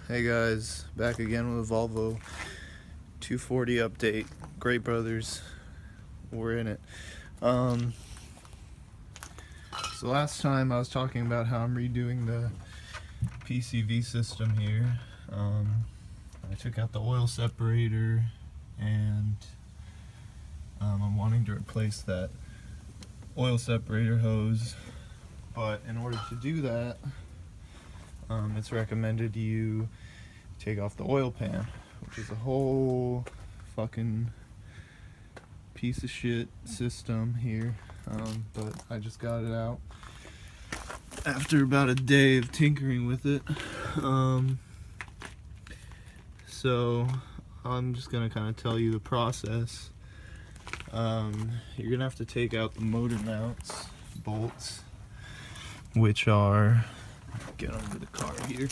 Hey guys, back again with a Volvo 240 update. Great brothers, we're in it. So last time I was talking about how I'm redoing the PCV system here. I took out the oil separator and I'm wanting to replace that oil separator hose, but in order to do that, it's recommended you take off the oil pan, which is a whole fucking piece of shit system here, but I just got it out after about a day of tinkering with it. So I'm just gonna kind of tell you the process. You're gonna have to take out the motor mounts bolts, which are, get under the car here.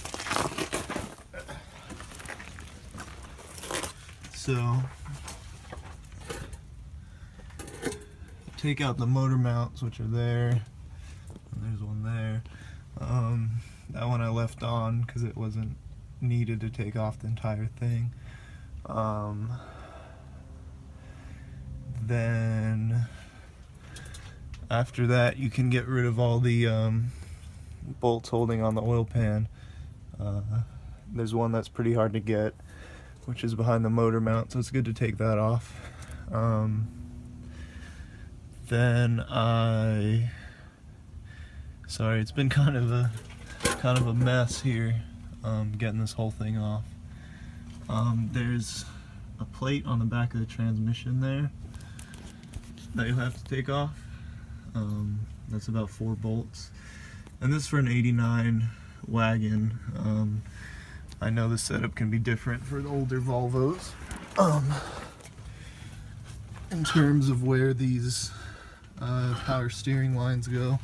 So take out the motor mounts, which are there, and there's one there. That one I left on because it wasn't needed to take off the entire thing. Then after that, you can get rid of all the bolts holding on the oil pan. There's one that's pretty hard to get, which is behind the motor mount, so it's good to take that off. Then sorry, it's been kind of a mess here, getting this whole thing off. There's a plate on the back of the transmission there that you'll have to take off. That's about 4 bolts. And this is for an 89 wagon. I know the setup can be different for the older Volvos, in terms of where these power steering lines go.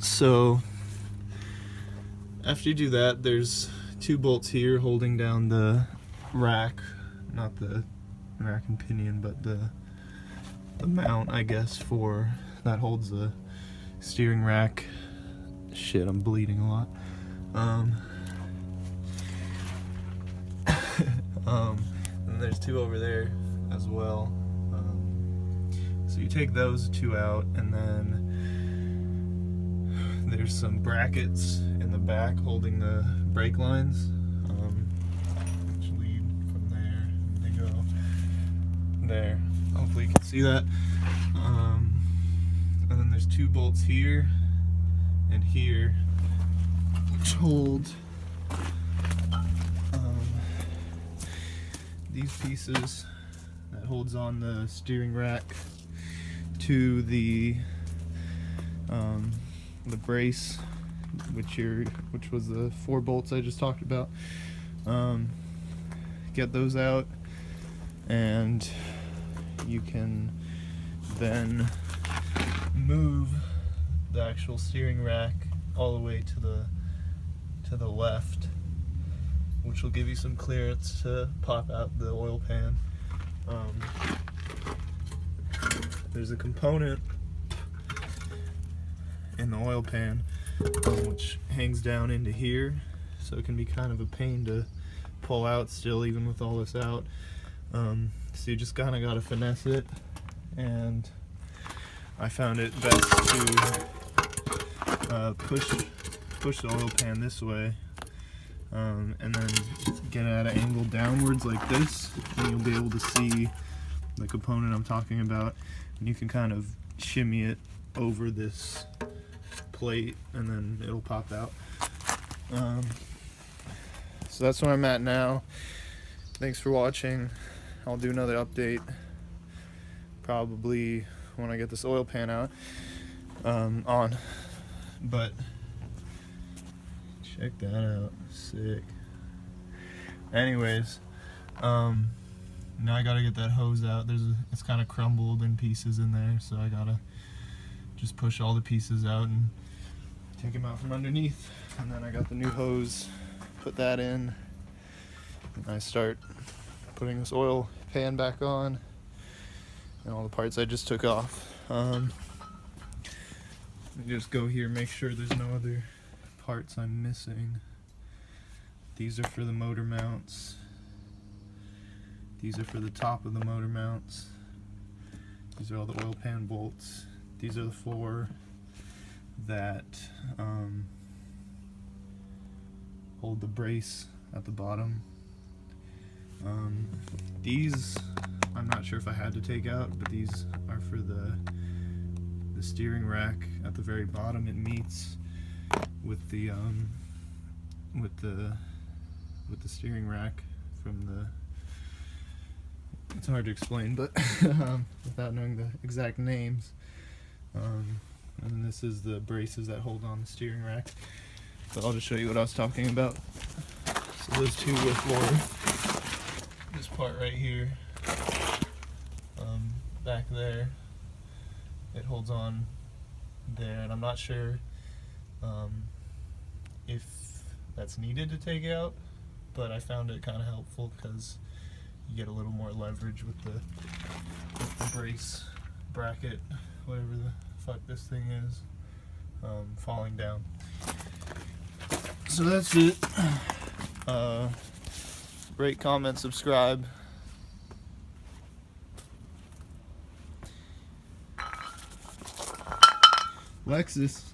So after you do that, there's 2 bolts here holding down the rack, not the rack and pinion, but the mount, I guess, for that holds the steering rack. Shit, I'm bleeding a lot. And there's 2 over there as well. So you take those 2 out, and then there's some brackets in the back holding the brake lines, which lead from there. They go there. Hopefully you can see that. And then there's 2 bolts here and here, which hold these pieces that holds on the steering rack to the brace, which was the 4 bolts I just talked about. Get those out, and you can then move the actual steering rack all the way to the left, which will give you some clearance to pop out the oil pan. There's a component in the oil pan which hangs down into here, so it can be kind of a pain to pull out still, even with all this out. So you just kind of got to finesse it, and I found it best to push the oil pan this way, and then get it at an angle downwards like this, and you'll be able to see the component I'm talking about, and you can kind of shimmy it over this plate, and then it'll pop out. So that's where I'm at now. Thanks for watching. I'll do another update probably when I get this oil pan out on, but check that out, sick. Anyways, now I gotta get that hose out. It's kind of crumbled in pieces in there, so I gotta just push all the pieces out and take them out from underneath. And then I got the new hose, put that in, and I start putting this oil pan back on and all the parts I just took off. Let me just go here, make sure there's no other parts I'm missing. These are for the motor mounts. These are for the top of the motor mounts. These are all the oil pan bolts. These are the 4 that hold the brace at the bottom. These I'm not sure if I had to take out, but these are for the steering rack at the very bottom. It meets with the steering rack from the. It's hard to explain, but without knowing the exact names. And then this is the braces that hold on the steering rack. But I'll just show you what I was talking about. So those 2 were for this part right here. Back there, it holds on there, and I'm not sure if that's needed to take out, but I found it kind of helpful because you get a little more leverage with the brace bracket, whatever the fuck this thing is, falling down. So that's it. Rate, comment, subscribe. Lexus.